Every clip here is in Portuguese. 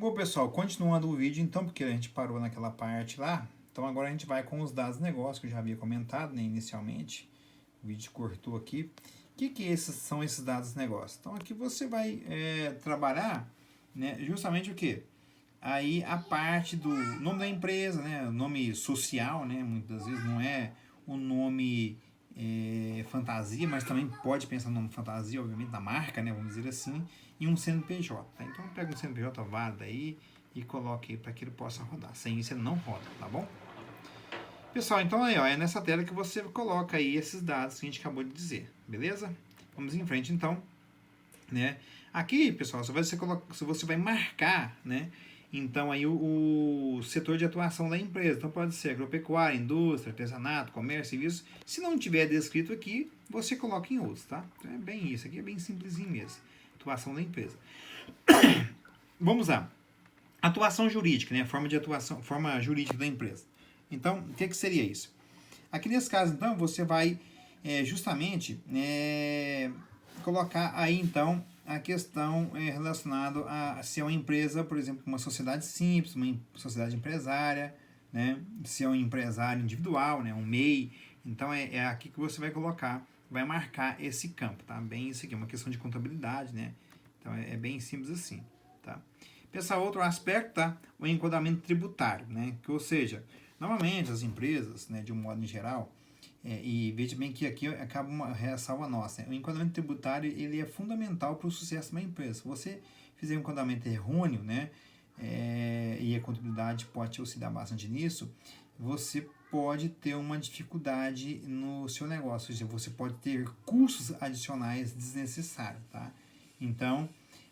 Bom, pessoal, continuando o vídeo, então, porque a gente parou naquela parte lá, então agora a gente vai com os dados do negócio, que eu já havia comentado, né, inicialmente. O vídeo cortou aqui. O que são esses dados do negócio? Então, aqui você vai trabalhar, né, justamente o que? Aí a parte do nome da empresa, né, o nome social, né, muitas vezes não é o nome fantasia, mas também pode pensar no nome fantasia, obviamente, da marca, né, vamos dizer assim, e um CNPJ. Tá? Então pega um CNPJ válido aí e coloque aí para que ele possa rodar. Sem isso ele não roda, tá bom? Pessoal, então aí, ó, é nessa tela que você coloca aí esses dados que a gente acabou de dizer, beleza? Vamos em frente então, né? Aqui, pessoal, se você vai marcar, né? Então aí o setor de atuação da empresa. Então pode ser agropecuária, indústria, artesanato, comércio, serviços. Se não tiver descrito aqui, você coloca em outros, tá? Então é bem isso, aqui é bem simplesinho mesmo. Atuação da empresa. Vamos lá. Atuação jurídica, né? Forma de atuação, forma jurídica da empresa. Então, o que seria isso? Aqui nesse caso, então, você vai justamente colocar aí, então, a questão relacionada a se é uma empresa, por exemplo, uma sociedade simples, uma sociedade empresária, né? Se é um empresário individual, né? Um MEI. Então, é aqui que você vai colocar, vai marcar esse campo, tá? Bem isso aqui, é uma questão de contabilidade, né? Então, é bem simples assim, tá? Pessoal, outro aspecto, tá? O enquadramento tributário, né? Que, ou seja, normalmente as empresas, né, de um modo em geral, e veja bem que aqui acaba uma ressalva nossa, né? O enquadramento tributário ele é fundamental para o sucesso de uma empresa. Se você fizer um enquadramento errôneo, né, e a contabilidade pode te auxiliar bastante nisso, você pode ter uma dificuldade no seu negócio, ou seja, você pode ter custos adicionais desnecessários, tá? Então,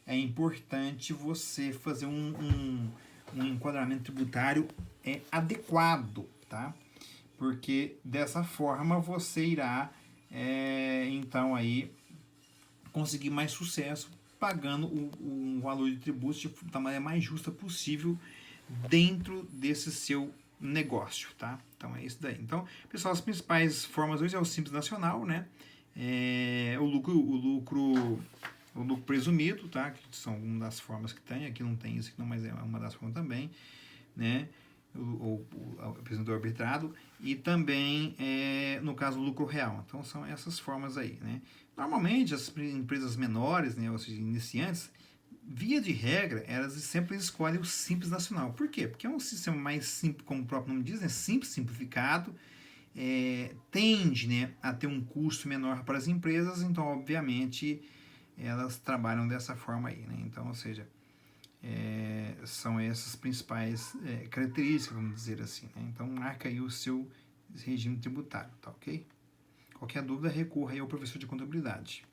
é importante você fazer um enquadramento tributário adequado, tá? Porque dessa forma você irá então aí conseguir mais sucesso pagando o valor de tributos da maneira mais justa possível dentro desse seu negócio, tá? Então é isso daí. Então, pessoal, as principais formas hoje é o Simples Nacional, né? O lucro presumido, tá? Que são uma das formas que tem. Aqui não tem isso, aqui não, mas é uma das formas também, né? O apresentador arbitrado, e também, no caso, o lucro real. Então, são essas formas aí, né? Normalmente, as empresas menores, né, ou seja, iniciantes, via de regra, elas sempre escolhem o Simples Nacional. Por quê? Porque é um sistema mais simples, como o próprio nome diz, né? Simples, simplificado, tende, né, a ter um custo menor para as empresas, então, obviamente, elas trabalham dessa forma aí, né? Então, ou seja, são essas principais características, vamos dizer assim, né? Então marca aí o seu regime tributário, tá ok? Qualquer dúvida, recorra aí ao professor de contabilidade.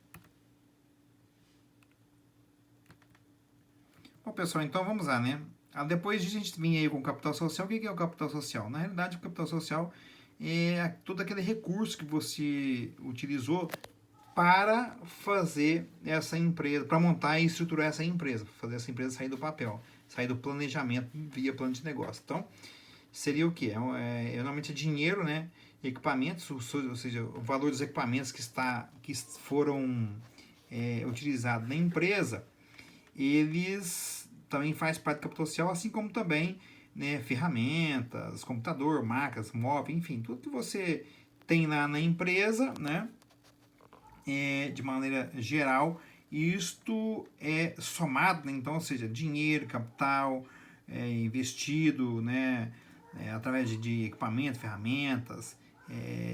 Bom, pessoal, então vamos lá, né? Depois de a gente vir aí com o capital social, o que é o capital social? Na realidade, o capital social é todo aquele recurso que você utilizou para fazer essa empresa, para montar e estruturar essa empresa, fazer essa empresa sair do papel, sair do planejamento via plano de negócio. Então, seria o quê? Normalmente é dinheiro, né? Equipamentos, ou seja, o valor dos equipamentos que foram utilizados na empresa, eles também faz parte do capital social, assim como também, né, ferramentas, computador, máquinas, móveis, enfim, tudo que você tem lá na empresa, né? De maneira geral, isto é somado, né? Então, ou seja, dinheiro, capital investido, né? Através de equipamento, ferramentas,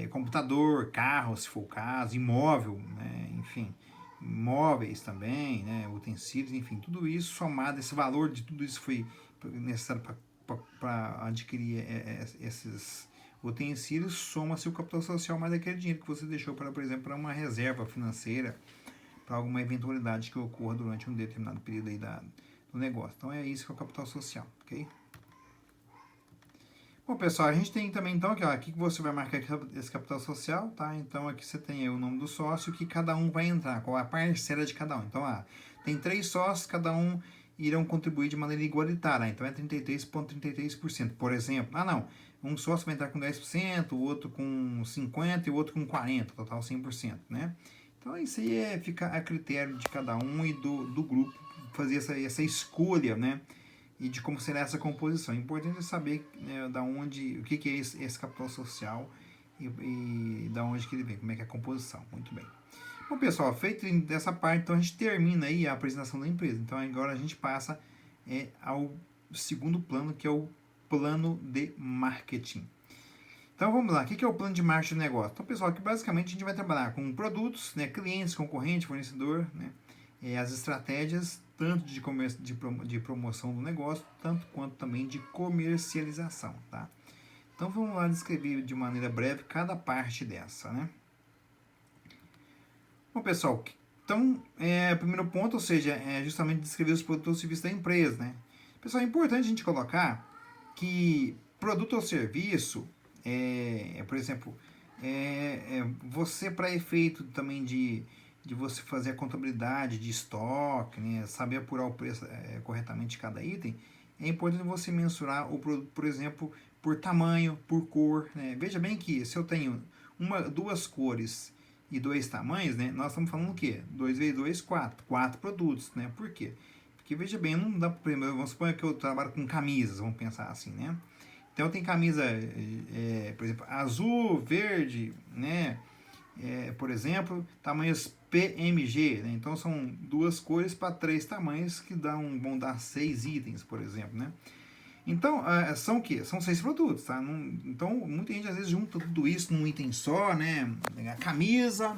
computador, carro, se for o caso, imóvel, né? Enfim, móveis também, né? Utensílios, enfim, tudo isso somado, esse valor de tudo isso foi necessário para adquirir esses utensílios, soma-se o capital social mais aquele dinheiro que você deixou para, por exemplo, para uma reserva financeira, para alguma eventualidade que ocorra durante um determinado período aí do negócio. Então é isso que é o capital social, ok? Bom, pessoal, a gente tem também, então, aqui que você vai marcar esse capital social, tá? Então, aqui você tem aí o nome do sócio que cada um vai entrar, qual a parcela de cada um. Então, tem 3 sócios, cada um irão contribuir de maneira igualitária. Então, é 33,33%. Por exemplo, não, um sócio vai entrar com 10%, o outro com 50% e o outro com 40%, total 100%, né? Então, isso aí fica a critério de cada um e do grupo fazer essa escolha, né? e de como será essa composição. É importante saber, né, da onde, o que é esse capital social e da onde que ele vem, como é que é a composição. Muito bem. Bom, pessoal, feito dessa parte, então a gente termina aí a apresentação da empresa. Então agora a gente passa ao segundo plano, que é o plano de marketing. Então vamos lá, o que é o plano de marketing do negócio? Então, pessoal, aqui basicamente a gente vai trabalhar com produtos, né, clientes, concorrente, fornecedor, né, as estratégias tanto de promoção do negócio, tanto quanto também de comercialização, tá? Então vamos lá descrever de maneira breve cada parte dessa, né? Bom, pessoal, então, o primeiro ponto, ou seja, é justamente descrever os produtos ou serviços da empresa, né? Pessoal, é importante a gente colocar que produto ou serviço, por exemplo, você para efeito também de você fazer a contabilidade de estoque, né, saber apurar o preço corretamente de cada item, é importante você mensurar o produto, por exemplo, por tamanho, por cor, né? Veja bem que se eu tenho duas cores e dois tamanhos, né, nós estamos falando o quê? 2 vezes 2, 4. 4 produtos, né? Por quê? Porque, veja bem, não dá para... Vamos supor que eu trabalho com camisas, vamos pensar assim, né? Então, tem camisa, por exemplo, azul, verde, né? Por exemplo, tamanhos PMG, né? Então, são duas cores para 3 tamanhos que vão dar 6 itens, por exemplo, né? Então, são o quê? São 6 produtos, tá? Então, muita gente às vezes junta tudo isso num item só, né? A camisa,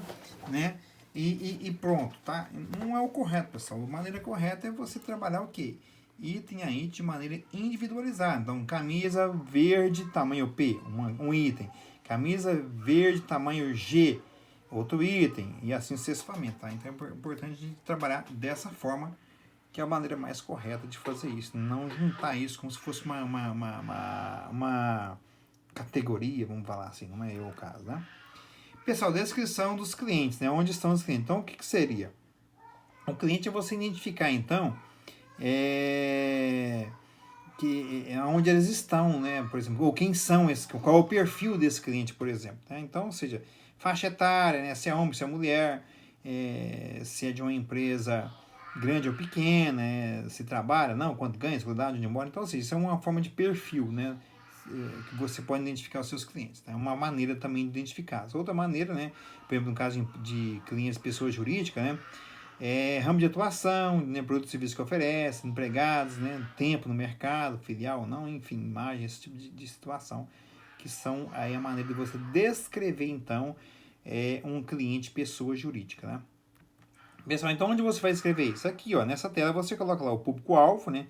né? E pronto, tá? Não é o correto, pessoal. A maneira correta é você trabalhar o quê? Item a item de maneira individualizada. Então, camisa verde, tamanho P, um item. Camisa verde, tamanho G, outro item. E assim sucessivamente, tá? Então, é importante a gente trabalhar dessa forma, que é a maneira mais correta de fazer isso. Não juntar isso como se fosse uma categoria, vamos falar assim, não é o caso, né? Pessoal, descrição dos clientes, né? Onde estão os clientes? Então, o que seria? O cliente é você identificar, então, onde eles estão, né? Por exemplo, ou quem são esses, qual é o perfil desse cliente, por exemplo. Né? Então, ou seja, faixa etária, né? Se é homem, se é mulher, se é de uma empresa grande ou pequena, se trabalha, não, quanto ganha, se cuidar, onde mora. Então, ou seja, isso é uma forma de perfil, né? Que você pode identificar os seus clientes. É uma maneira também de identificar. Outra maneira, né? Por exemplo, no caso de clientes, pessoa jurídica, né? Ramo de atuação, né, produtos e serviços que oferece, empregados, né, tempo no mercado, filial ou não, enfim, imagem, esse tipo de situação, que são aí a maneira de você descrever, então, um cliente pessoa jurídica, né? Pessoal, então onde você vai escrever isso? Aqui, ó, nessa tela você coloca lá o público-alvo, né,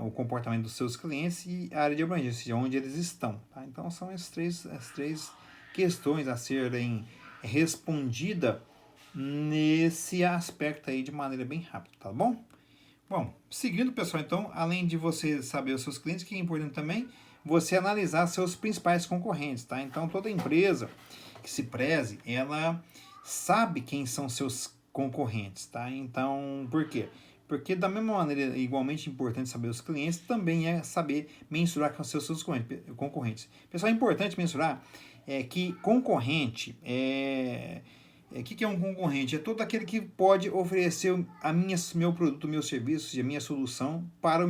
o comportamento dos seus clientes e a área de abrangência, ou seja, onde eles estão, tá? Então são as três questões a serem respondidas nesse aspecto aí de maneira bem rápida, tá bom? Bom, seguindo, pessoal, então, além de você saber os seus clientes, que é importante também você analisar seus principais concorrentes, tá? Então, toda empresa que se preze, ela sabe quem são seus concorrentes, tá? Então, por quê? Porque da mesma maneira, igualmente importante saber os clientes, também é saber mensurar com seus concorrentes. Pessoal, é importante mensurar que concorrente o que é um concorrente? É todo aquele que pode oferecer meu produto, meu serviço, a minha solução para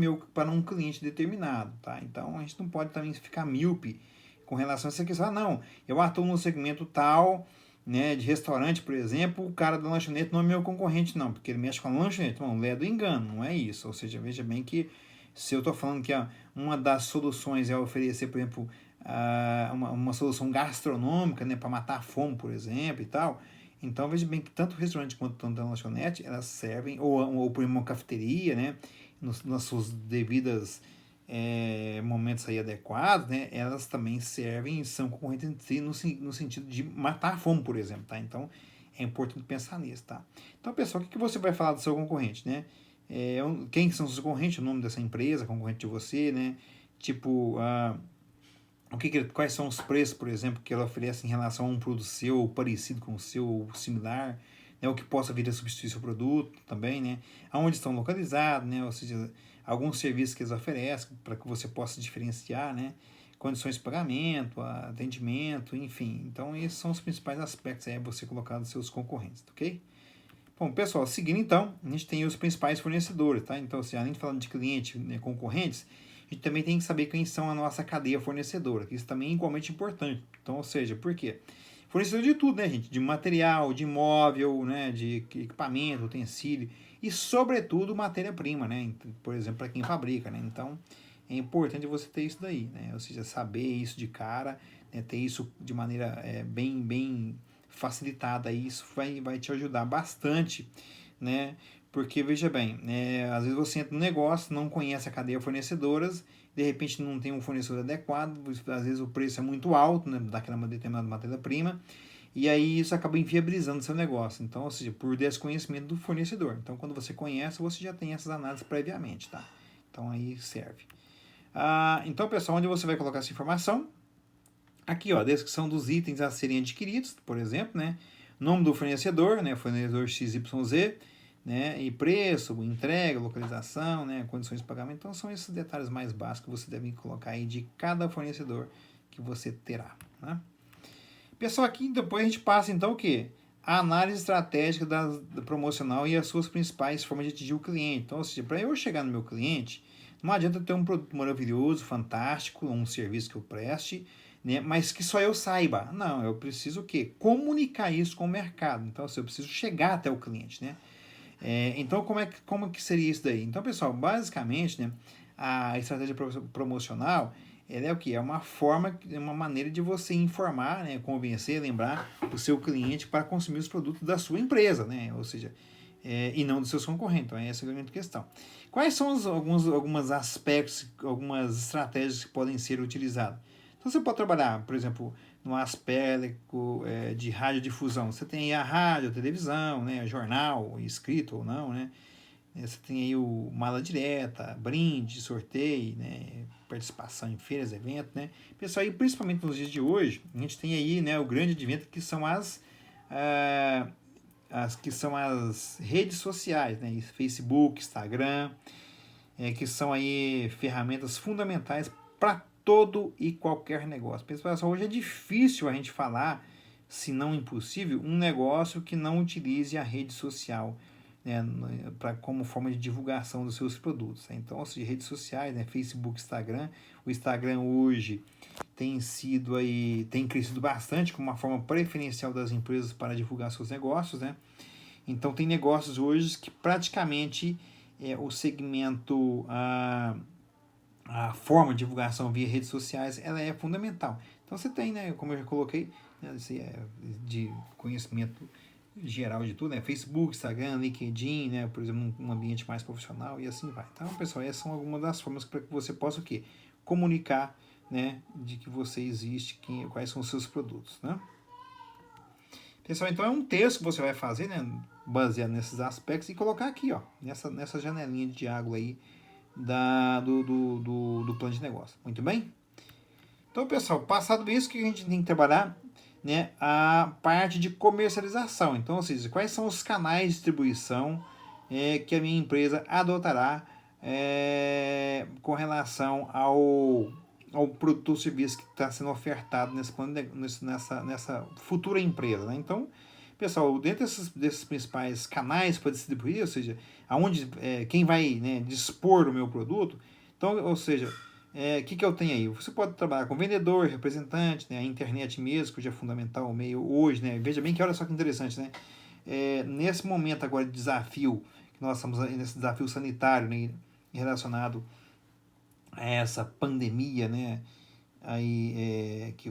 um cliente determinado, tá? Então a gente não pode também ficar míope com relação a essa questão. Não, eu atuo no segmento tal, né, de restaurante, por exemplo, o cara da lanchonete não é meu concorrente, não, porque ele mexe com a lanchonete. Não, é do engano, não é isso. Ou seja, veja bem que se eu estou falando que uma das soluções é oferecer, por exemplo, uma solução gastronômica, né, para matar a fome, por exemplo, e tal. Então, veja bem que tanto o restaurante quanto tanto a lanchonete, elas servem, ou por uma cafeteria, né, nas suas devidas momentos aí adequados, né, elas também servem e são concorrentes no sentido de matar a fome, por exemplo, tá? Então, é importante pensar nisso, tá? Então, pessoal, o que você vai falar do seu concorrente, né? Quem são os seus concorrentes, o nome dessa empresa, concorrente de você, né? Tipo, quais são os preços, por exemplo, que ela oferece em relação a um produto seu, ou parecido com o seu, ou similar, né, o que possa vir a substituir seu produto também, né, aonde estão localizados, né, ou seja, alguns serviços que eles oferecem para que você possa diferenciar, né, condições de pagamento, atendimento, enfim. Então, esses são os principais aspectos aí a você colocar dos seus concorrentes, ok? Bom, pessoal, seguindo então, a gente tem os principais fornecedores, tá? Então, assim, além de falar de cliente, né, concorrentes, a gente também tem que saber quem são a nossa cadeia fornecedora, que isso também é igualmente importante. Então, ou seja, por quê? Fornecedor de tudo, né, gente? De material, de móvel, né, de equipamento, utensílio e, sobretudo, matéria-prima, né? Por exemplo, para quem fabrica, né? Então, é importante você ter isso daí, né? Ou seja, saber isso de cara, né, ter isso de maneira bem facilitada, isso vai te ajudar bastante, né? Porque, veja bem, às vezes você entra no negócio, não conhece a cadeia fornecedoras, de repente não tem um fornecedor adequado, às vezes o preço é muito alto, né, daquela determinada matéria-prima, e aí isso acaba inviabilizando o seu negócio. Então, ou seja, por desconhecimento do fornecedor. Então, quando você conhece, você já tem essas análises previamente, tá? Então, aí serve. Então, pessoal, onde você vai colocar essa informação? Aqui, ó, a descrição dos itens a serem adquiridos, por exemplo, né? Nome do fornecedor, né? Fornecedor XYZ, né? E preço, entrega, localização, né? Condições de pagamento. Então, são esses detalhes mais básicos que você deve colocar aí de cada fornecedor que você terá, né? Pessoal, aqui depois a gente passa, então, o quê? A análise estratégica da promocional e as suas principais formas de atingir o cliente. Então, ou seja, para eu chegar no meu cliente, não adianta ter um produto maravilhoso, fantástico, um serviço que eu preste, né, mas que só eu saiba. Não, eu preciso o quê? Comunicar isso com o mercado. Então, assim, eu preciso chegar até o cliente, né? Então, como que seria isso daí? Então, pessoal, basicamente, né, a estratégia promocional, ela é o que? É uma forma, uma maneira de você informar, né, convencer, lembrar o seu cliente para consumir os produtos da sua empresa, né? Ou seja, e não dos seus concorrentes. Então, essa é a grande questão. Quais são alguns aspectos, algumas estratégias que podem ser utilizadas? Então, você pode trabalhar, por exemplo, no aspecto de radiodifusão. Você tem aí a rádio, a televisão, né, jornal, escrito ou não, né? Você tem aí o mala direta, brinde, sorteio, né, participação em feiras, eventos, né? Pessoal, e principalmente nos dias de hoje, a gente tem aí, né, o grande advento que são as redes sociais, né? Facebook, Instagram, que são aí ferramentas fundamentais para todo e qualquer negócio. Pessoal, hoje é difícil a gente falar, se não impossível, um negócio que não utilize a rede social, né, como forma de divulgação dos seus produtos. Né? Então, seja, redes sociais, né, Facebook, Instagram. O Instagram hoje tem crescido bastante como uma forma preferencial das empresas para divulgar seus negócios, né? Então, tem negócios hoje que praticamente o segmento, a forma de divulgação via redes sociais, ela é fundamental. Então, você tem, né, como eu já coloquei, né, de conhecimento geral de tudo, né, Facebook, Instagram, LinkedIn, né, por exemplo, um ambiente mais profissional e assim vai. Então, pessoal, essas são algumas das formas para que você possa o quê? Comunicar, né, de que você existe, quais são os seus produtos, né? Pessoal, então é um texto que você vai fazer, né, baseado nesses aspectos e colocar aqui, ó, nessa janelinha de diálogo aí do plano de negócio. Muito bem? Então, pessoal, passado isso, que a gente tem que trabalhar, né, a parte de comercialização. Então, ou seja, quais são os canais de distribuição que a minha empresa adotará com relação ao produto ou serviço que está sendo ofertado nesse plano nessa futura empresa. Né? Então, pessoal, dentro desses principais canais para distribuir, ou seja, aonde quem vai, né, dispor o meu produto, então, ou seja, que eu tenho aí? Você pode trabalhar com vendedor, representante, né, a internet mesmo, que já é fundamental o meio hoje, né? Veja bem que olha só que interessante, né? Nesse momento agora de desafio, que nós estamos nesse desafio sanitário, né, relacionado a essa pandemia, né? Aí que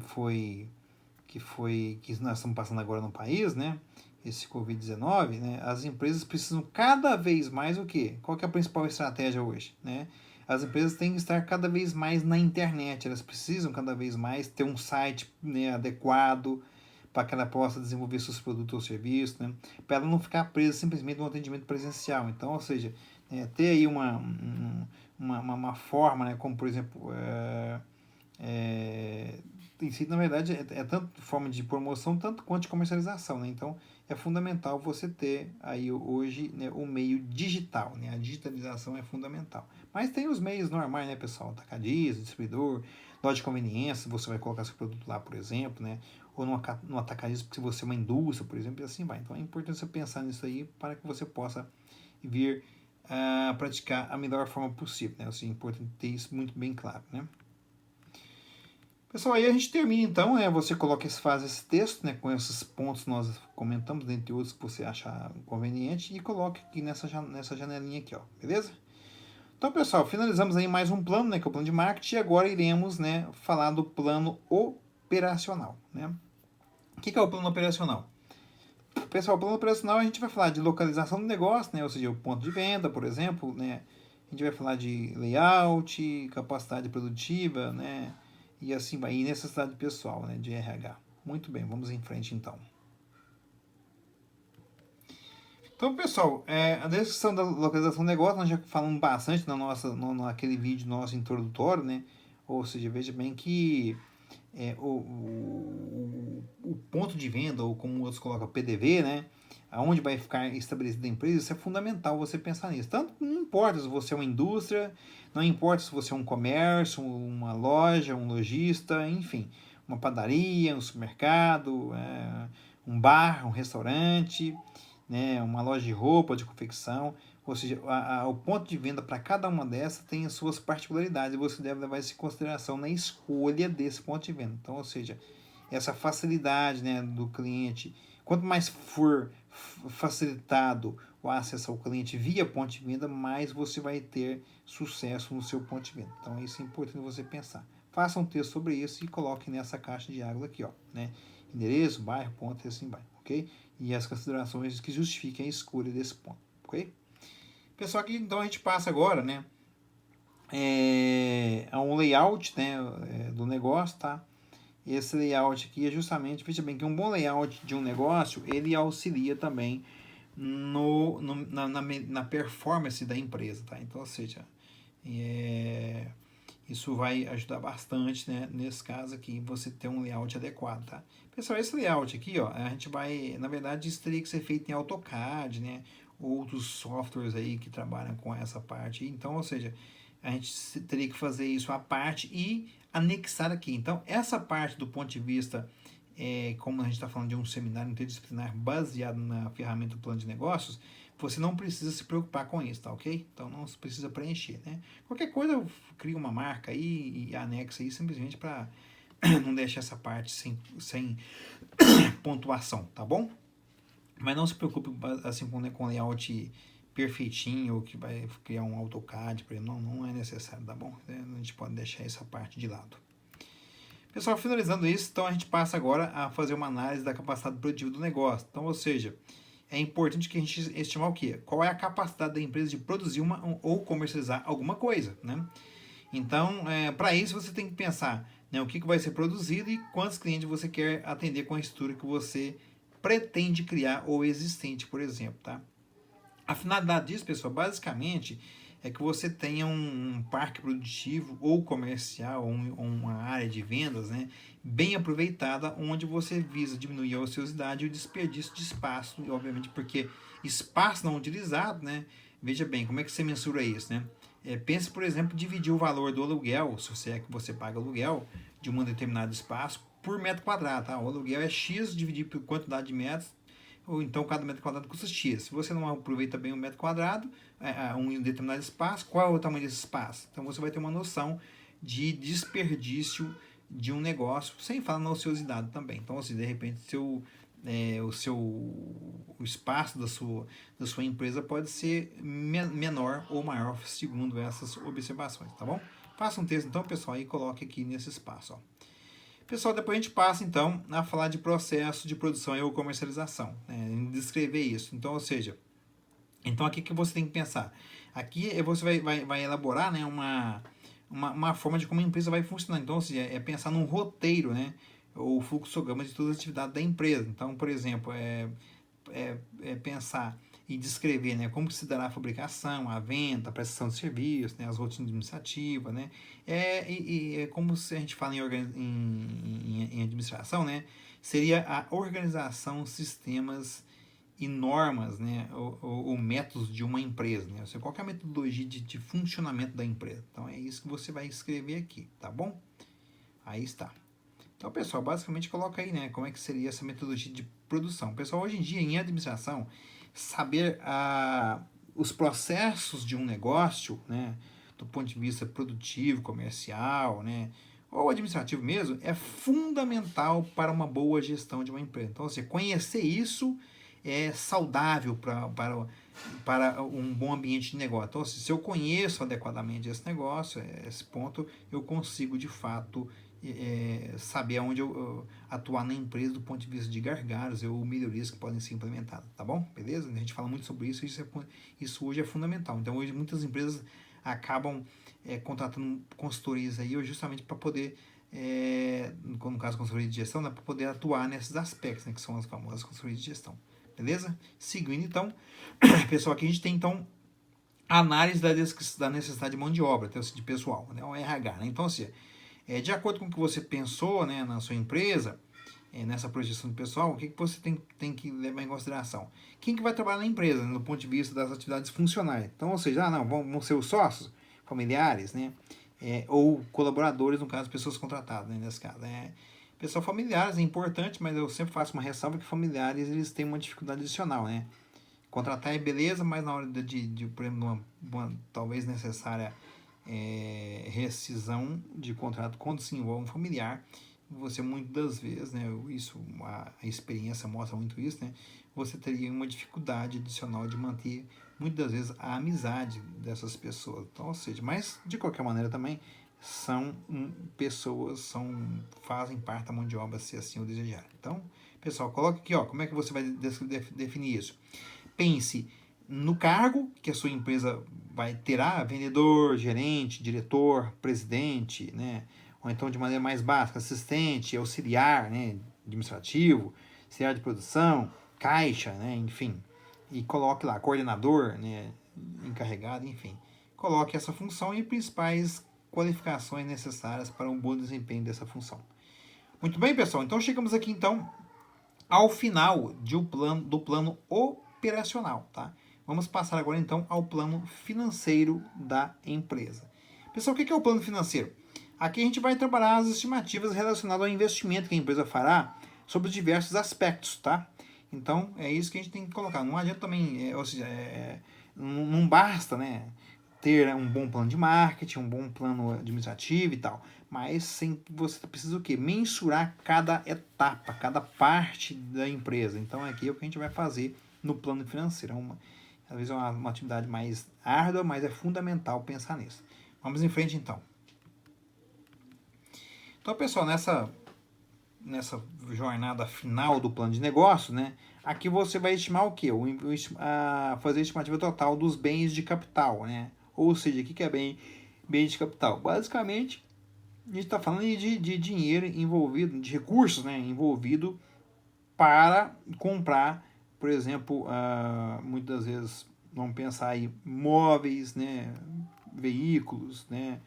nós estamos passando agora no país, né? Esse Covid-19, né? As empresas precisam cada vez mais o quê? Qual que é a principal estratégia hoje, né? As empresas têm que estar cada vez mais na internet, elas precisam cada vez mais ter um site, né, adequado para que ela possa desenvolver seus produtos ou serviços, né? Para ela não ficar presa simplesmente no atendimento presencial. Então, ou seja, ter aí uma forma, né, como por exemplo, em si, na verdade, é tanto forma de promoção, tanto quanto de comercialização, né? Então, é fundamental você ter aí hoje, né, o meio digital, né? A digitalização é fundamental. Mas tem os meios normais, né, pessoal? Atacadista, distribuidor, loja de conveniência, você vai colocar seu produto lá, por exemplo, né? Ou no atacadista, se você é uma indústria, por exemplo, e assim vai. Então, é importante você pensar nisso aí para que você possa vir a praticar a melhor forma possível, né? Assim, é importante ter isso muito bem claro, né? Pessoal, aí a gente termina então, né? Você coloca, faz esse texto, né? Com esses pontos que nós comentamos, dentre outros que você achar conveniente, e coloque aqui nessa janelinha aqui, ó, beleza? Então, pessoal, finalizamos aí mais um plano, né? Que é o plano de marketing, e agora iremos, né? Falar do plano operacional, né? O que é o plano operacional? Pessoal, o plano operacional a gente vai falar de localização do negócio, né? Ou seja, o ponto de venda, por exemplo, né? A gente vai falar de layout, capacidade produtiva, né? E assim vai, e necessidade pessoal, né? De RH. Muito bem, vamos em frente então. Então, pessoal, a descrição da localização do negócio, nós já falamos bastante naquele vídeo nosso introdutório, né? Ou seja, veja bem que o ponto de venda, ou como outros colocam, PDV, né? Aonde vai ficar estabelecida a empresa, isso é fundamental você pensar nisso. Tanto não importa se você é uma indústria, não importa se você é um comércio, uma loja, um lojista, enfim, uma padaria, um supermercado, um bar, um restaurante, né, uma loja de roupa, de confecção. Ou seja, o ponto de venda para cada uma dessas tem as suas particularidades e você deve levar isso em consideração na escolha desse ponto de venda. Então, ou seja, essa facilidade, né, do cliente, quanto mais for facilitado o acesso ao cliente via ponto de venda, mais você vai ter sucesso no seu ponto de venda. Então, isso é importante você pensar. Faça um texto sobre isso e coloque nessa caixa de água aqui, ó, né? Endereço, bairro, ponto e assim vai, ok? E as considerações que justifiquem a escolha desse ponto, ok? Pessoal, aqui então a gente passa agora, né, a um layout, né, do negócio, tá? Esse layout aqui é justamente, veja bem, que um bom layout de um negócio, ele auxilia também na performance da empresa, tá? Então, ou seja, isso vai ajudar bastante, né, nesse caso aqui, você ter um layout adequado, tá? Pessoal, esse layout aqui, ó, a gente vai, na verdade, isso teria que ser feito em AutoCAD, né? Outros softwares aí que trabalham com essa parte. Então, ou seja, a gente teria que fazer isso à parte e anexar aqui. Então, essa parte do ponto de vista, como a gente está falando de um seminário interdisciplinar baseado na ferramenta do plano de negócios, você não precisa se preocupar com isso, tá ok? Então, não se precisa preencher, né? Qualquer coisa, eu crio uma marca aí e anexa aí simplesmente para não deixar essa parte sem pontuação, tá bom? Mas não se preocupe assim com layout perfeitinho ou que vai criar um AutoCAD, por exemplo. Não é necessário, tá bom? A gente pode deixar essa parte de lado. Pessoal, finalizando isso, então a gente passa agora a fazer uma análise da capacidade produtiva do negócio. Então, ou seja, é importante que a gente estimar o quê? Qual é a capacidade da empresa de produzir ou comercializar alguma coisa, né? Então, para isso você tem que pensar, né, o que vai ser produzido e quantos clientes você quer atender com a estrutura que você pretende criar ou existente, por exemplo, tá? A finalidade disso, pessoal, basicamente é que você tenha um parque produtivo ou comercial, ou uma área de vendas, né, bem aproveitada, onde você visa diminuir a ociosidade e o desperdício de espaço, e obviamente porque espaço não utilizado, né, veja bem, como é que você mensura isso, né? Pense, por exemplo, dividir o valor do aluguel, se você é que você paga aluguel, de um determinado espaço, por metro quadrado, tá? O aluguel é X dividido por quantidade de metros, ou então cada metro quadrado custa X. Se você não aproveita bem um metro quadrado, um determinado espaço, qual é o tamanho desse espaço? Então você vai ter uma noção de desperdício de um negócio, sem falar na ociosidade também. Então, assim, de repente, o espaço da sua empresa pode ser menor ou maior, segundo essas observações, tá bom? Faça um texto, então, pessoal, e coloque aqui nesse espaço, ó. Pessoal, depois a gente passa, então, a falar de processo de produção ou comercialização, né, em descrever isso. Então, ou seja, então aqui que você tem que pensar. Aqui você vai elaborar, né, uma forma de como a empresa vai funcionar. Então, ou seja, é pensar num roteiro, né, ou fluxograma de todas as atividades da empresa. Então, por exemplo, pensar e descrever, né, como que se dará a fabricação, a venda, a prestação de serviço, né, as rotinas administrativas, né, é como se a gente fala em administração, né, seria a organização, sistemas e normas, né, ou métodos de uma empresa, né, ou seja, qual é a metodologia de funcionamento da empresa. Então é isso que você vai escrever aqui, tá bom? Aí está. Então, pessoal, basicamente coloca aí, né, como é que seria essa metodologia de produção. Pessoal, hoje em dia, em administração, saber os processos de um negócio, né, do ponto de vista produtivo, comercial, né, ou administrativo mesmo, é fundamental para uma boa gestão de uma empresa. Então, você conhecer isso é saudável para um bom ambiente de negócio. Então, se eu conheço adequadamente esse negócio, esse ponto, eu consigo, de fato, saber onde eu atuar na empresa do ponto de vista de gargalos ou melhorias que podem ser implementadas, tá bom? Beleza? A gente fala muito sobre isso, isso hoje é fundamental. Então, hoje muitas empresas acabam contratando consultorias aí justamente para poder, no caso consultoria de gestão, né, para poder atuar nesses aspectos, né, que são as famosas consultorias de gestão. Beleza? Seguindo, então, pessoal, aqui a gente tem, então, análise da necessidade de mão de obra, de pessoal, né, o RH. Né? Então, assim, de acordo com o que você pensou, né, na sua empresa, nessa projeção de pessoal, o que você tem que levar em consideração? Quem que vai trabalhar na empresa, né, do ponto de vista das atividades funcionais? Então, ou seja, vão ser os sócios, familiares, né, ou colaboradores, no caso, pessoas contratadas, né, nesse caso. Pessoal, familiares é importante, mas eu sempre faço uma ressalva que familiares eles têm uma dificuldade adicional, né? Contratar é beleza, mas na hora por exemplo, talvez necessária rescisão de contrato quando se envolve um familiar, você muitas das vezes, né, a experiência mostra muito isso, né, você teria uma dificuldade adicional de manter muitas das vezes a amizade dessas pessoas. Então, ou seja, mas de qualquer maneira também são pessoas, fazem parte da mão de obra se assim o desejar. Então, pessoal, coloque aqui, como é que você vai definir isso? Pense no cargo que a sua empresa terá, vendedor, gerente, diretor, presidente, né? Ou então de maneira mais básica, assistente, auxiliar, né? Administrativo, auxiliar de produção, caixa, né? Enfim. E coloque lá, coordenador, né? Encarregado, enfim. Coloque essa função e principais qualificações necessárias para um bom desempenho dessa função. Muito bem, pessoal. Então chegamos aqui então ao final do plano operacional, tá? Vamos passar agora então ao plano financeiro da empresa. Pessoal, o que é o plano financeiro? Aqui a gente vai trabalhar as estimativas relacionadas ao investimento que a empresa fará sobre os diversos aspectos, tá? Então é isso que a gente tem que colocar. Não adianta também, ou seja, não basta, né, ter um bom plano de marketing, um bom plano administrativo e tal, mas você precisa o quê? Mensurar cada etapa, cada parte da empresa. Então aqui é o que a gente vai fazer no plano financeiro. Às vezes é uma atividade mais árdua, mas é fundamental pensar nisso. Vamos em frente então. Então, pessoal, nessa jornada final do plano de negócio, né, aqui você vai estimar o quê? Fazer a estimativa total dos bens de capital, né? Ou seja, o que é bem de capital? Basicamente, a gente está falando de dinheiro envolvido, de recursos, né, envolvido para comprar, por exemplo, muitas vezes, vamos pensar aí, móveis, né, veículos, né,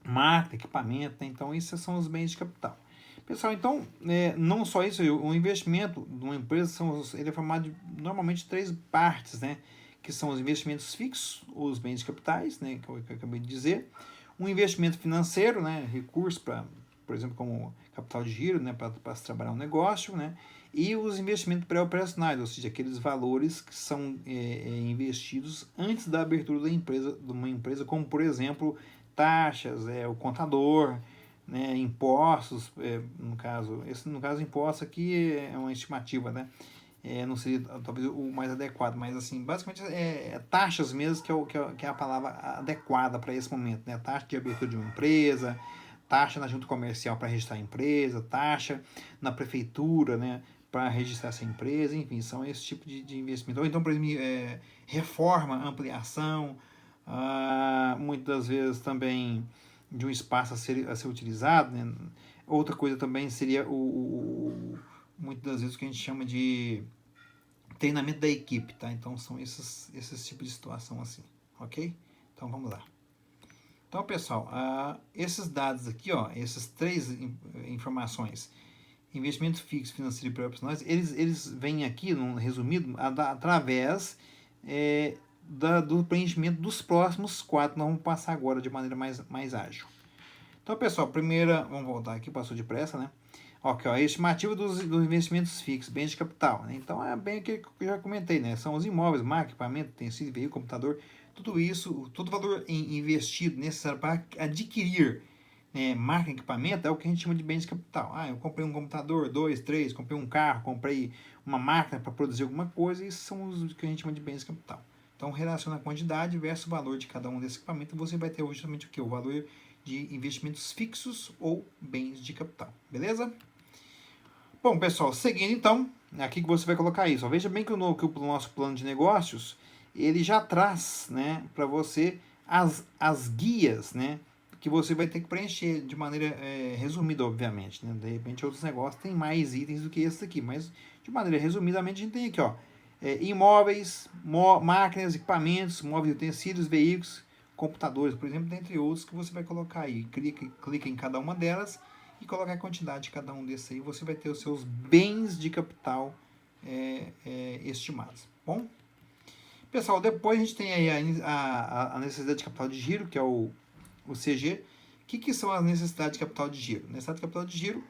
máquina, equipamento, né? Então esses são os bens de capital. Pessoal, então, não só isso, o investimento de uma empresa ele é formado de normalmente 3 partes, né? Que são os investimentos fixos, os bens de capitais, né? Que eu acabei de dizer. Um investimento financeiro, né? Recursos para, por exemplo, como capital de giro, né? Para se trabalhar um negócio, né? E os investimentos pré-operacionais, ou seja, aqueles valores que são investidos antes da abertura de uma empresa, como, por exemplo, taxas, o contador, né, impostos, no caso impostos aqui é uma estimativa, né, não seria talvez o mais adequado, mas assim, basicamente taxas mesmo que é a palavra adequada para esse momento, né, taxa de abertura de uma empresa, taxa na junta comercial para registrar a empresa, taxa na prefeitura, né, para registrar essa empresa, enfim, são esse tipo de investimento. Ou então, por exemplo, reforma, ampliação, muitas vezes também de um espaço a ser utilizado, né? Outra coisa também seria muitas das vezes o que a gente chama de treinamento da equipe, tá? Então são esses tipos de situação assim, ok? Então vamos lá. Então, pessoal, esses dados aqui, ó, essas três informações, investimento fixo, financeiro e profissionais, eles vêm aqui, no resumido, através do preenchimento dos próximos 4, nós vamos passar agora de maneira mais ágil. Então, pessoal, primeira, vamos voltar aqui, passou depressa, né? Ok, ó, a estimativa dos investimentos fixos, bens de capital, né? Então, é bem aquilo que eu já comentei, né? São os imóveis, máquina, equipamento, utensílio, veículo, computador, tudo isso, todo valor investido necessário para adquirir máquina, equipamento, é o que a gente chama de bens de capital. Eu comprei um computador, 2, 3, comprei um carro, comprei uma máquina para produzir alguma coisa, isso são os que a gente chama de bens de capital. Então, relaciona a quantidade versus o valor de cada um desses equipamentos, você vai ter justamente o que? O valor de investimentos fixos ou bens de capital, beleza? Bom, pessoal, seguindo então, aqui que você vai colocar isso. Veja bem que o nosso plano de negócios, ele já traz, né, para você as guias, né, que você vai ter que preencher de maneira resumida, obviamente, né? De repente outros negócios têm mais itens do que esse aqui, mas de maneira resumidamente a gente tem aqui, ó, imóveis, máquinas, equipamentos, móveis, utensílios, veículos, computadores, por exemplo, dentre outros que você vai colocar aí. Clica em cada uma delas e colocar a quantidade de cada um desses aí, você vai ter os seus bens de capital estimados. Bom, pessoal, depois a gente tem aí a necessidade de capital de giro, que é o CG. O que são as necessidades de capital de giro? Necessidade de capital de giro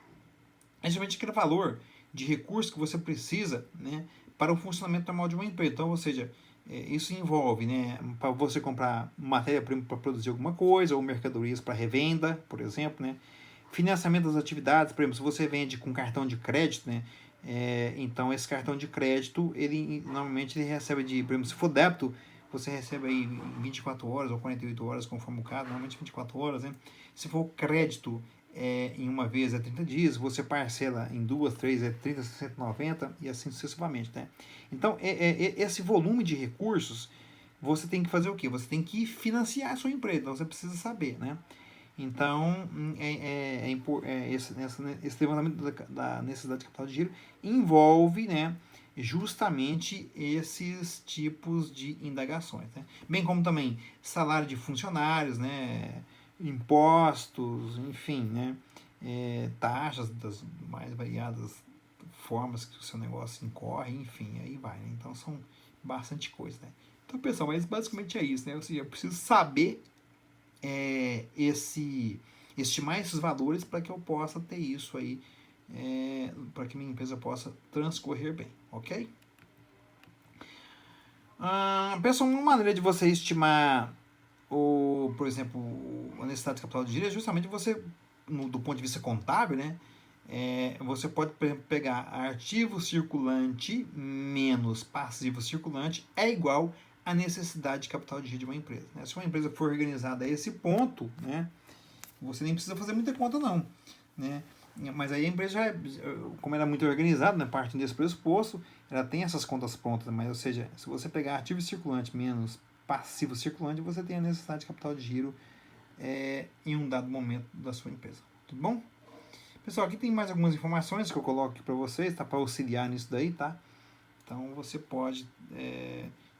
é justamente aquele valor de recurso que você precisa, né, para o funcionamento normal de uma empresa. Então, ou seja, isso envolve, né, para você comprar matéria-prima para produzir alguma coisa, ou mercadorias para revenda, por exemplo, né, financiamento das atividades, por exemplo, se você vende com cartão de crédito, né, então esse cartão de crédito, normalmente ele recebe por exemplo, se for débito, você recebe aí 24 horas ou 48 horas, conforme o caso, normalmente 24 horas, né? Se for crédito em uma vez 30 dias, você parcela em 2, 3, 30, 60, 90 e assim sucessivamente, né? Então, esse volume de recursos, você tem que fazer o quê? Você tem que financiar a sua empresa, então você precisa saber, né? Então, esse levantamento da necessidade de capital de giro envolve, né, justamente esses tipos de indagações, né? Bem como também salário de funcionários, né, impostos, enfim, né, taxas das mais variadas formas que o seu negócio incorre, enfim, aí vai, né? Então são bastante coisa, né? Então, pessoal, mas basicamente é isso, né? Ou seja, eu preciso saber estimar esses valores para que eu possa ter isso aí, para que minha empresa possa transcorrer bem, ok? Pessoal, uma maneira de você estimar, por exemplo, a necessidade de capital de giro é justamente você, do ponto de vista contábil, né? Você pode, por exemplo, pegar ativo circulante menos passivo circulante é igual a necessidade de capital de giro de uma empresa, né? Se uma empresa for organizada a esse ponto, né, você nem precisa fazer muita conta não, né? Mas aí a empresa já, como ela é muito organizada, né, partindo desse pressuposto, ela tem essas contas prontas, mas, ou seja, se você pegar ativo circulante menos passivo circulante, você tem a necessidade de capital de giro em um dado momento da sua empresa, tudo bom? Pessoal, aqui tem mais algumas informações que eu coloco aqui para vocês, tá, para auxiliar nisso daí, tá? Então você pode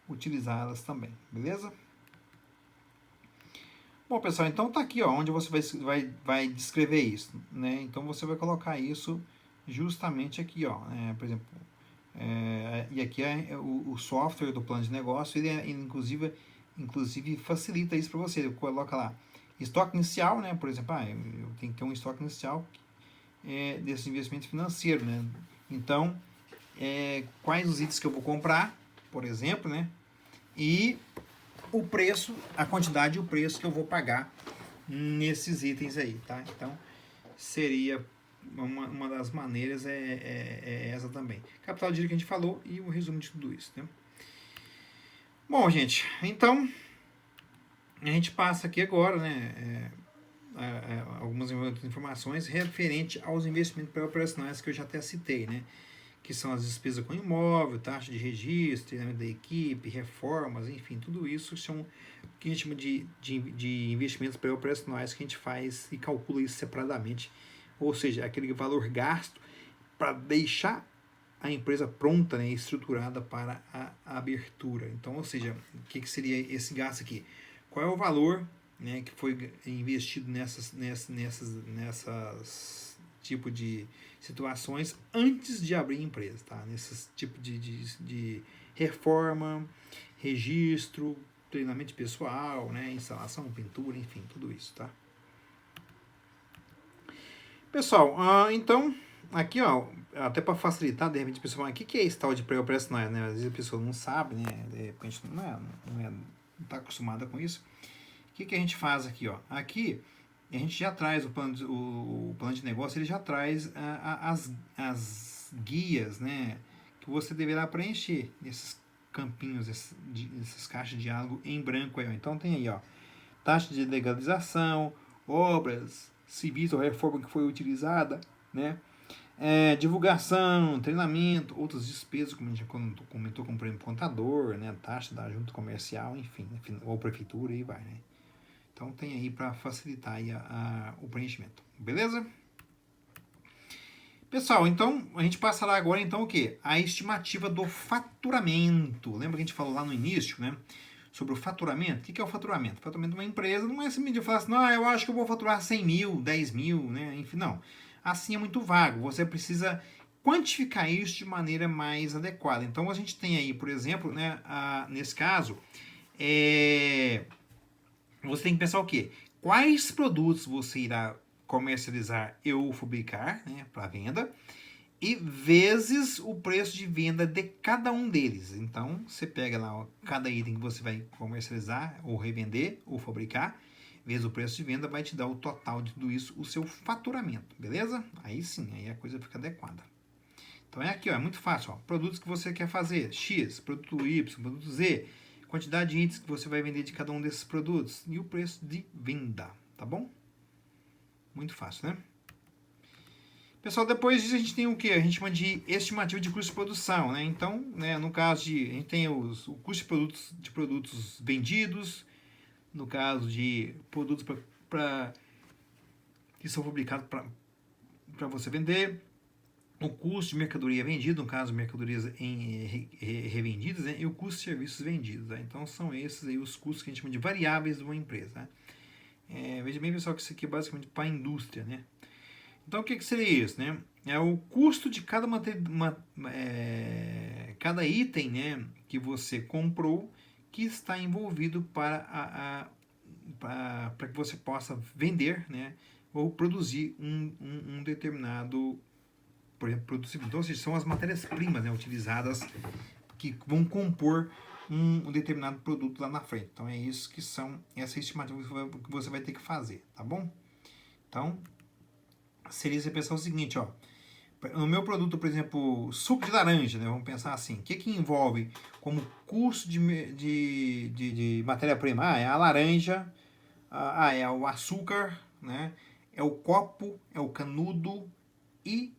utilizá-las também, beleza? Bom, pessoal, então tá aqui, ó, onde você vai descrever isso, né? Então você vai colocar isso justamente aqui, ó, por exemplo, e aqui o software do plano de negócio, ele inclusive facilita isso para você. Ele coloca lá estoque inicial, né? Por exemplo, eu tenho que ter um estoque inicial desse investimento financeiro, né? Então, quais os itens que eu vou comprar, por exemplo, né? E o preço, a quantidade e o preço que eu vou pagar nesses itens aí, tá? Então, seria uma das maneiras essa também. Capital de giro que a gente falou e o resumo de tudo isso, né? Bom, gente, então a gente passa aqui agora, né, algumas informações referente aos investimentos pré-operacionais que eu já até citei, né? Que são as despesas com imóvel, taxa de registro, treinamento da equipe, reformas, enfim, tudo isso são o que a gente chama de investimentos pré-operacionais que a gente faz e calcula isso separadamente, ou seja, aquele valor gasto para deixar a empresa pronta, né, estruturada para a abertura. Então, ou seja, o que seria esse gasto aqui? Qual é o valor, né, que foi investido nessas tipo de situações antes de abrir a empresa, tá? Nesses tipo de reforma, registro, treinamento pessoal, né, instalação, pintura, enfim, tudo isso, tá? Pessoal, então, aqui, ó, até para facilitar, de repente, pessoal, o que é esse tal de pré-operacional, né? Às vezes a pessoa não sabe, né? De repente não está acostumada com isso. O que a gente faz aqui, ó? Aqui a gente já traz o plano de negócio, ele já traz as guias, né? Que você deverá preencher nesses campinhos, essas caixas de diálogo em branco aí, ó. Então tem aí, ó, taxa de legalização, obras civis ou reforma que foi utilizada, né? Divulgação, treinamento, outras despesas, como a gente comentou, como por exemplo, contador, né? Taxa da junta comercial, enfim, ou prefeitura e vai, né? Então tem aí para facilitar aí o preenchimento, beleza? Pessoal, então a gente passa lá agora então o que? A estimativa do faturamento. Lembra que a gente falou lá no início, né? Sobre o faturamento. O que é o faturamento? O faturamento de uma empresa não é assim de falar assim, eu acho que eu vou faturar 100 mil, 10 mil, né? Enfim, não. Assim é muito vago. Você precisa quantificar isso de maneira mais adequada. Então a gente tem aí, por exemplo, né, nesse caso, você tem que pensar o quê? Quais produtos você irá comercializar ou fabricar, né, para venda, e vezes o preço de venda de cada um deles. Então, você pega lá, ó, cada item que você vai comercializar, ou revender, ou fabricar, vezes o preço de venda, vai te dar o total de tudo isso, o seu faturamento, beleza? Aí sim, aí a coisa fica adequada. Então é aqui, ó, é muito fácil, ó, produtos que você quer fazer, X, produto Y, produto Z, quantidade de itens que você vai vender de cada um desses produtos e o preço de venda, tá bom? Muito fácil, né? Pessoal, depois disso a gente tem o que? A gente chama de estimativa de custo de produção, né? Então, né, no caso de, a gente tem o custo de produtos vendidos, no caso de produtos que são fabricados para você vender, o custo de mercadoria vendida, no caso, mercadorias revendidas, né? E o custo de serviços vendidos, né? Então, são esses aí os custos que a gente chama de variáveis de uma empresa, né? Veja bem, pessoal, que isso aqui é basicamente para a indústria, né? Então, o que seria isso, né? É o custo de cada item, né, que você comprou que está envolvido para que você possa vender, né, ou produzir um determinado, por exemplo, produto. Então, ou seja, são as matérias-primas, né, utilizadas que vão compor um determinado produto lá na frente. Então, é isso que são essa estimativa que você vai ter que fazer, tá bom? Então, seria você pensar o seguinte, ó. No meu produto, por exemplo, suco de laranja, né? Vamos pensar assim. O que envolve como custo de matéria-prima? É a laranja, é o açúcar, né? É o copo, é o canudo e,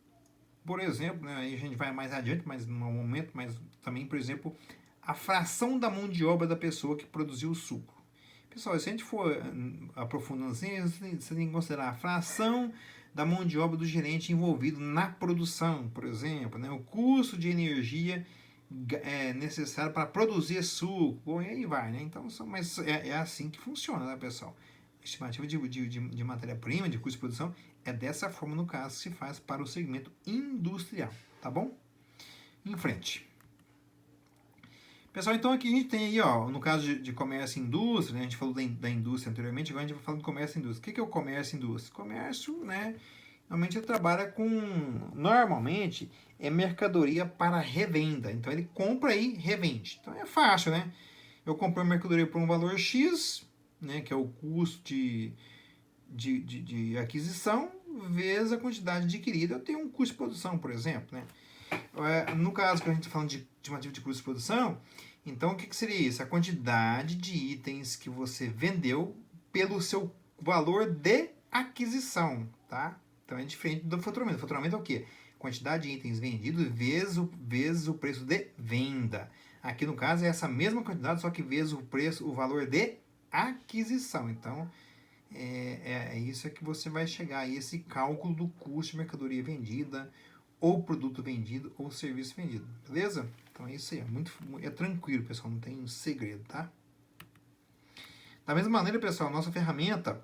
por exemplo, né, aí a gente vai mais adiante, mas no momento, mas também, por exemplo, a fração da mão de obra da pessoa que produziu o suco. Pessoal, se a gente for aprofundando assim, você tem que considerar a fração da mão de obra do gerente envolvido na produção, por exemplo, né? O custo de energia necessário para produzir suco, bom, e aí vai, né? Então, mas é assim que funciona, né, pessoal? A estimativa de matéria-prima, de custo de produção, é dessa forma, no caso, que se faz para o segmento industrial, tá bom? Em frente. Pessoal, então aqui a gente tem aí, ó, no caso de comércio e indústria, né, a gente falou da indústria anteriormente, agora a gente vai falar de comércio e indústria. O que é o comércio e indústria? Comércio, né, normalmente ele trabalha normalmente, é mercadoria para revenda. Então ele compra e revende. Então é fácil, né? Eu comprei uma mercadoria por um valor X, né, que é o custo de aquisição, vezes a quantidade adquirida. Eu tenho um custo de produção, por exemplo, né? No caso que a gente está falando de estimativa de custo de produção, então o que seria isso? A quantidade de itens que você vendeu pelo seu valor de aquisição, tá? Então é diferente do faturamento. O faturamento é o quê? Quantidade de itens vendidos vezes o preço de venda. Aqui no caso é essa mesma quantidade, só que vezes o valor de aquisição. Então é isso que você vai chegar a esse cálculo do custo de mercadoria vendida ou produto vendido ou serviço vendido, beleza? Então é isso aí, é tranquilo, pessoal, não tem segredo, tá? Da mesma maneira, pessoal, nossa ferramenta,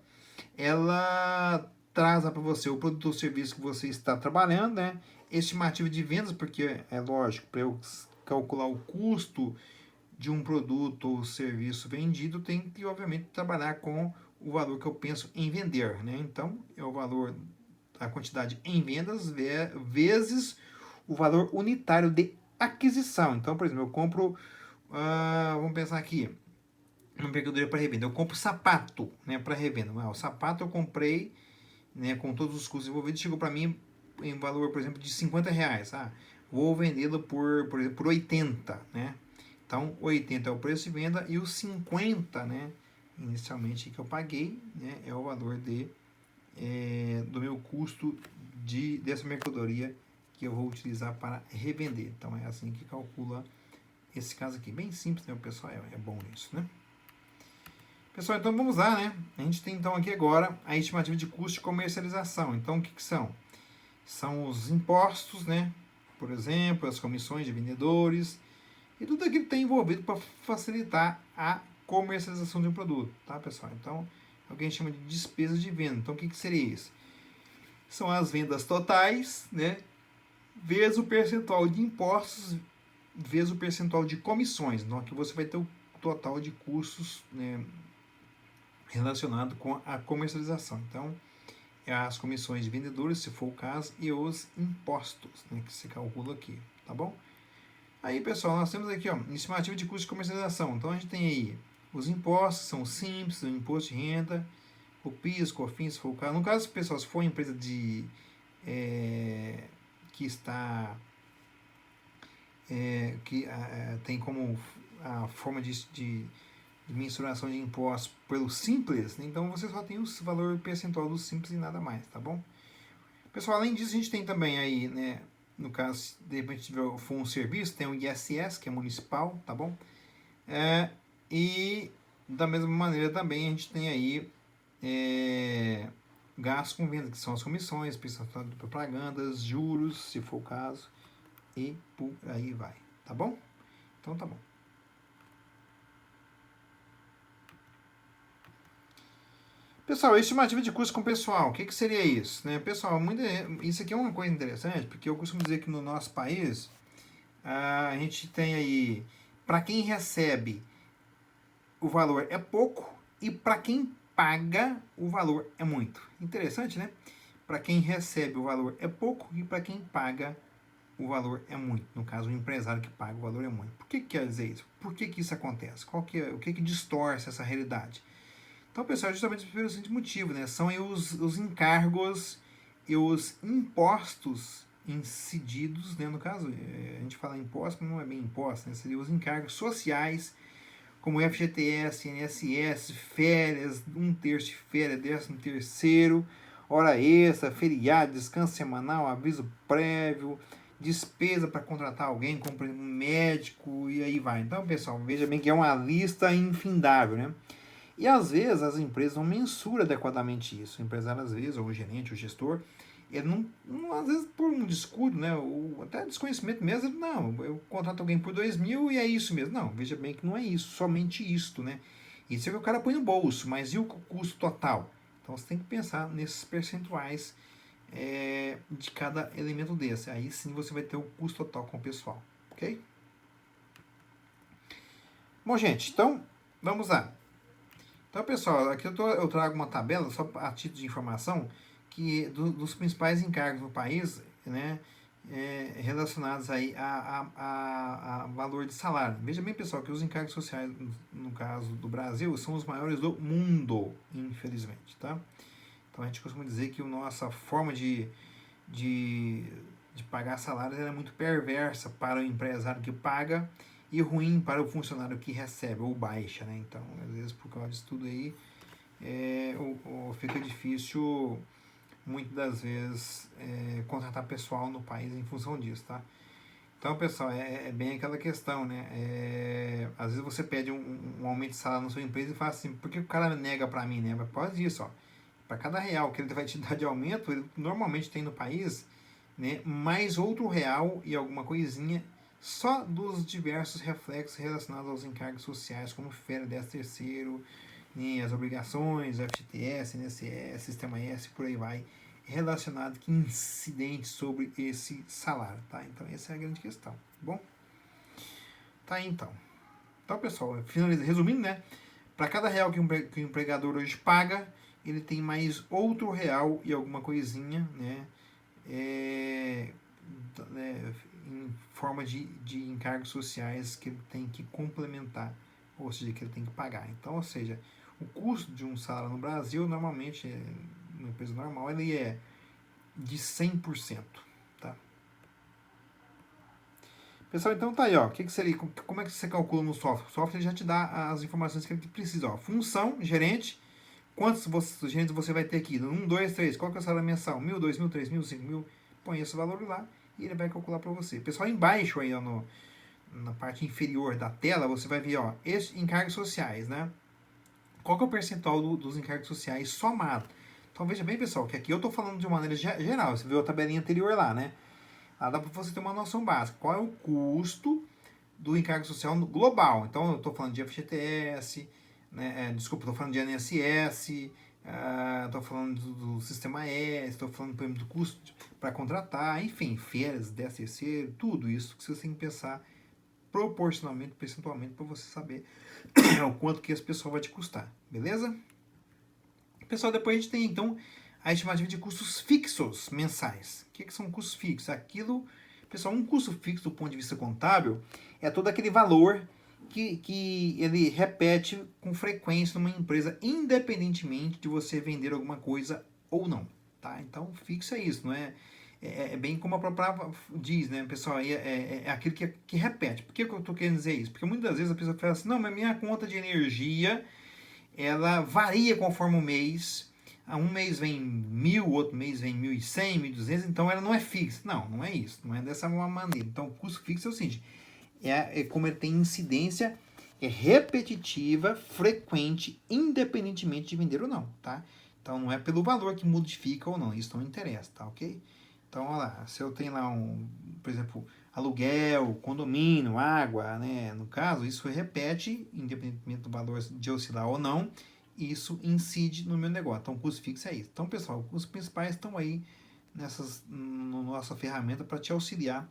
ela traz para você o produto ou serviço que você está trabalhando, né? Estimativa de vendas, porque é lógico, para eu calcular o custo de um produto ou serviço vendido, tem que, obviamente, trabalhar com o valor que eu penso em vender, né? Então, é o valor, a quantidade em vendas vezes o valor unitário de aquisição. Então, por exemplo, eu compro, vamos pensar aqui, uma mercadoria para revenda. Eu compro sapato, né, para revenda. O sapato eu comprei, né, com todos os custos envolvidos, chegou para mim em valor, por exemplo, de R$ 50. Vou vendê-lo por exemplo, por 80, né? Então, 80 é o preço de venda e os 50, né, inicialmente que eu paguei, né, é o valor do meu custo dessa mercadoria que eu vou utilizar para revender. Então, é assim que calcula esse caso aqui. Bem simples, né, pessoal? É bom isso, né? Pessoal, então vamos lá, né? A gente tem então aqui agora a estimativa de custo de comercialização. Então, o que são? São os impostos, né? Por exemplo, as comissões de vendedores e tudo aquilo que tem envolvido para facilitar a comercialização de um produto, tá, pessoal? Então, alguém chama de despesas de venda. Então, o que seria isso? São as vendas totais, né? Vezes o percentual de impostos, vezes o percentual de comissões. Então, aqui você vai ter o total de custos, né, relacionado com a comercialização. Então, as comissões de vendedores, se for o caso, e os impostos, né, que se calcula aqui, tá bom? Aí, pessoal, nós temos aqui, ó, estimativa de custo de comercialização. Então, a gente tem aí os impostos, são simples, o imposto de renda, o PIS, COFINS, se for o caso. No caso, pessoal, se for uma empresa que está que tem como a forma de mensuração de impostos pelo Simples, né? Então você só tem o valor percentual do Simples e nada mais, tá bom? Pessoal, além disso, a gente tem também aí, né, no caso, de repente for um serviço, tem o ISS, que é municipal, tá bom? E da mesma maneira também a gente tem aí gastos com venda, que são as comissões, prestação de propagandas, juros, se for o caso, e por aí vai, tá bom? Então tá bom. Pessoal, estimativa de custo com o pessoal, o que seria isso? Né? Pessoal, isso aqui é uma coisa interessante, porque eu costumo dizer que no nosso país, a gente tem aí, para quem recebe, o valor é pouco, e para quem paga, o valor é muito. Interessante, né? Para quem recebe, o valor é pouco, e para quem paga, o valor é muito. No caso, o empresário que paga, o valor é muito. Por que quer dizer isso? Por que isso acontece? O que distorce essa realidade? Então, pessoal, justamente pelo seguinte motivo, né? São aí os encargos e os impostos incididos, né? No caso, a gente fala imposto, mas não é bem imposto, né? Seriam os encargos sociais, como FGTS, INSS, férias, 1/3 de férias, 13º, hora extra, feriado, descanso semanal, aviso prévio, despesa para contratar alguém, como um médico, e aí vai. Então, pessoal, veja bem que é uma lista infindável, né? E às vezes as empresas não mensuram adequadamente isso. O empresário, às vezes, ou o gerente, o gestor, ele não às vezes por um descuido, né, ou até desconhecimento mesmo, ele, não, eu contrato alguém por 2.000 e é isso mesmo. Não, veja bem que não é isso, somente isto, né? Isso é que o cara põe no bolso, mas e o custo total? Então você tem que pensar nesses percentuais de cada elemento desse. Aí sim você vai ter o custo total com o pessoal, ok? Bom, gente, então vamos lá. Então, pessoal, aqui eu trago uma tabela, só a título de informação, que dos principais encargos no país, né, relacionados aí a valor de salário. Veja bem, pessoal, que os encargos sociais, no caso do Brasil, são os maiores do mundo, infelizmente, tá? Então, a gente costuma dizer que a nossa forma de pagar salários é muito perversa para o empresário que paga e ruim para o funcionário que recebe ou baixa, né? Então, às vezes, por causa disso tudo aí, fica difícil, muitas das vezes, contratar pessoal no país em função disso, tá? Então, pessoal, é bem aquela questão, né? Às vezes você pede um aumento de salário na sua empresa e fala assim, por que o cara nega para mim, né? Mas pode isso, ó. Para cada real que ele vai te dar de aumento, ele normalmente tem no país né, mais outro real e alguma coisinha só dos diversos reflexos relacionados aos encargos sociais, como férias, 13º, né, as obrigações, FGTS, INSS, Sistema S, por aí vai, relacionado, que incidente sobre esse salário, tá? Então, essa é a grande questão, tá bom? Tá aí, então. Então, pessoal, resumindo, né? Para cada real que o empregador hoje paga, ele tem mais outro real e alguma coisinha, né? Em forma de encargos sociais que ele tem que complementar, ou seja, que ele tem que pagar. Então, ou seja, o custo de um salário no Brasil, normalmente, numa empresa normal, ele é de 100%. Tá? Pessoal, então tá aí, ó. Como é que você calcula no software? O software já te dá as informações que ele precisa. Ó. Função, gerente, quantos gerentes você vai ter aqui? 1, 2, 3. Qual que é o salário mensal? 1.000, 2.000, 3.000, 5.000. Põe esse valor lá e ele vai calcular para você. Pessoal, embaixo aí, ó, na parte inferior da tela, você vai ver, ó, esses encargos sociais, né? Qual que é o percentual dos encargos sociais somado? Então veja bem, pessoal, que aqui eu estou falando de uma maneira geral. Você viu a tabelinha anterior lá, né? Lá dá para você ter uma noção básica. Qual é o custo do encargo social global? Então eu estou falando de FGTS, né? Desculpa, estou falando de INSS, estou falando do Sistema S, estou falando, por exemplo, do custo para contratar, enfim, férias, 13º, tudo isso que você tem que pensar proporcionalmente, percentualmente, para você saber o quanto que esse pessoal vai te custar, beleza? Pessoal, depois a gente tem, então, a estimativa de custos fixos mensais. O que são custos fixos? Pessoal, um custo fixo do ponto de vista contábil é todo aquele valor que ele repete com frequência numa empresa, independentemente de você vender alguma coisa ou não. Tá? Então, fixo é isso, não é? É bem como a própria diz, né, pessoal? É aquilo que repete. Por que eu estou querendo dizer isso? Porque muitas vezes a pessoa fala assim, não, mas minha conta de energia ela varia conforme o mês. Um mês vem 1.000, outro mês vem 1.100, 1.200, então ela não é fixa. Não, não é isso. Não é dessa maneira. Então, o custo fixo é o seguinte, é como ele tem incidência, é repetitiva, frequente, independentemente de vender ou não, tá? Então, não é pelo valor que modifica ou não, isso não interessa, tá ok? Então, olha lá, se eu tenho lá por exemplo, aluguel, condomínio, água, né? No caso, isso repete, independentemente do valor de oscilar ou não, isso incide no meu negócio. Então, o custo fixo é isso. Então, pessoal, os principais estão aí na nossa ferramenta para te auxiliar,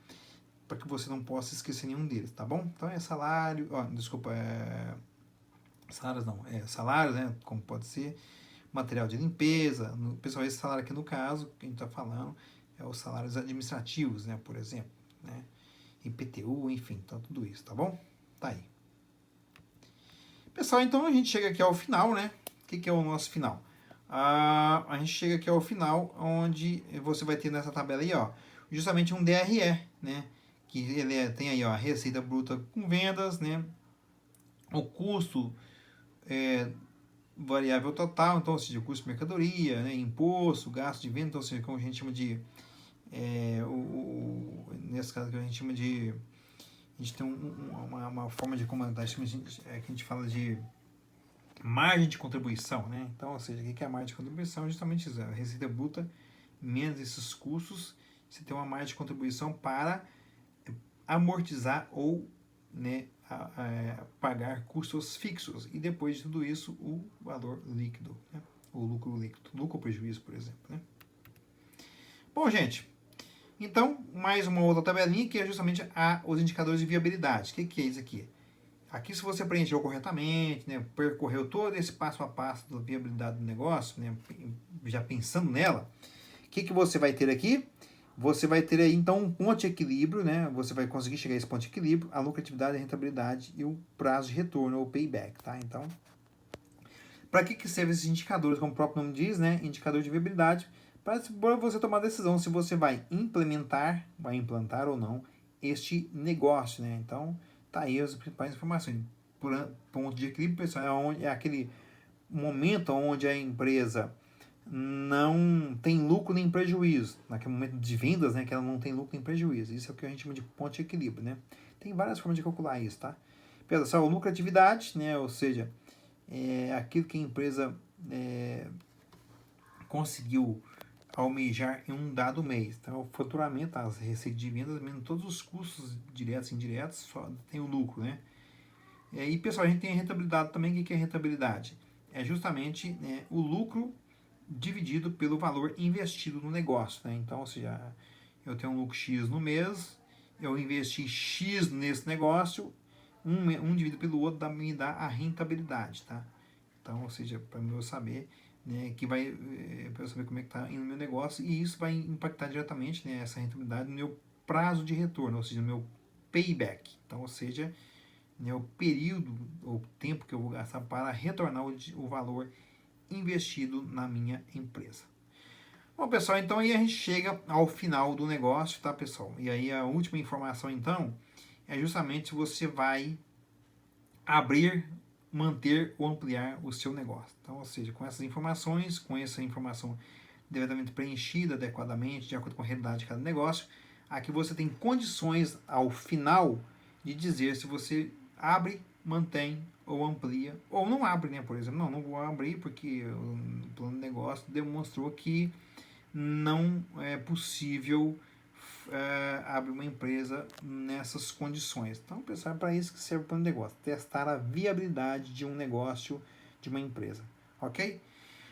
para que você não possa esquecer nenhum deles, tá bom? Então, é salário, desculpa, salários, né? Como pode ser, material de limpeza, pessoal, esse salário aqui no caso, que a gente está falando, é os salários administrativos, né? Por exemplo, né? IPTU, enfim, então tudo isso, tá bom? Tá aí. Pessoal, então a gente chega aqui ao final, né? O que é o nosso final? A gente chega aqui ao final, onde você vai ter nessa tabela aí, ó, justamente um DRE, né? Que ele tem aí, ó, a receita bruta com vendas, né? O custo variável total, então, ou seja, o custo de mercadoria, né? Imposto, gasto de venda, então, ou seja, como a gente chama de nesse caso que a gente chama de, a gente tem uma forma de comandar, que a gente fala de margem de contribuição, né? Então, ou seja, o que é a margem de contribuição? Justamente isso, a receita bruta menos esses custos, você tem uma margem de contribuição para amortizar ou, né, pagar custos fixos e depois de tudo isso o valor líquido, né? O lucro líquido, lucro ou prejuízo, por exemplo, né? Bom, gente, então, mais uma outra tabelinha que é justamente os indicadores de viabilidade. O que é isso aqui? Aqui, se você preencheu corretamente, né, percorreu todo esse passo a passo da viabilidade do negócio, né, já pensando nela, o que você vai ter aqui? Você vai ter aí, então, um ponto de equilíbrio, né? Você vai conseguir chegar a esse ponto de equilíbrio, a lucratividade, a rentabilidade e o prazo de retorno, ou payback, tá? Então, para que servem esses indicadores? Como o próprio nome diz, né? Indicador de viabilidade, para você tomar a decisão se você vai implantar ou não este negócio, né? Então, tá aí as principais informações. Ponto de equilíbrio, pessoal, é aquele momento onde a empresa não tem lucro nem prejuízo. Naquele momento de vendas, né, que ela não tem lucro nem prejuízo. Isso é o que a gente chama de ponto de equilíbrio, né? Tem várias formas de calcular isso, tá? Pessoal, lucratividade, né, ou seja, aquilo que a empresa conseguiu almejar em um dado mês. Então, o faturamento, as receitas de vendas, menos todos os custos diretos e indiretos, só tem o lucro, né? E, pessoal, a gente tem a rentabilidade também. O que é rentabilidade? É justamente, né, o lucro dividido pelo valor investido no negócio, né? Então, ou seja, eu tenho um lucro X no mês, eu investi X nesse negócio, um dividido pelo outro me dá a rentabilidade, tá? Então, ou seja, para eu saber, né, que vai, para eu saber como é que está indo o meu negócio, e isso vai impactar diretamente, né, essa rentabilidade no meu prazo de retorno, ou seja, no meu payback. Então, ou seja, né, o período, o tempo que eu vou gastar para retornar o valor investido na minha empresa. Bom, pessoal, então aí a gente chega ao final do negócio, tá, pessoal? E aí a última informação, então, é justamente se você vai abrir, manter ou ampliar o seu negócio. Então, ou seja, com essas informações, com essa informação devidamente preenchida adequadamente, de acordo com a realidade de cada negócio, aqui você tem condições ao final de dizer se você abre, mantém ou amplia, ou não abre, né? Por exemplo, não vou abrir porque o plano de negócio demonstrou que não é possível abrir uma empresa nessas condições. Então, pessoal, é para isso que serve o plano de negócio, testar a viabilidade de um negócio, de uma empresa, ok?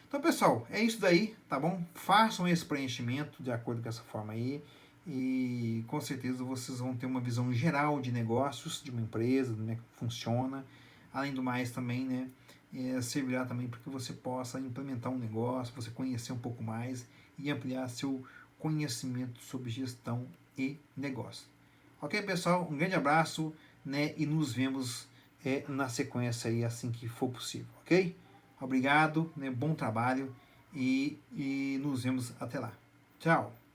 Então, pessoal, é isso daí, tá bom? Façam esse preenchimento de acordo com essa forma aí e com certeza vocês vão ter uma visão geral de negócios de uma empresa, né, que funciona. Além do mais também, né, servirá também para que você possa implementar um negócio, você conhecer um pouco mais e ampliar seu conhecimento sobre gestão e negócio. Ok, pessoal? Um grande abraço, né, e nos vemos na sequência aí assim que for possível, ok? Obrigado, né, bom trabalho e nos vemos até lá. Tchau!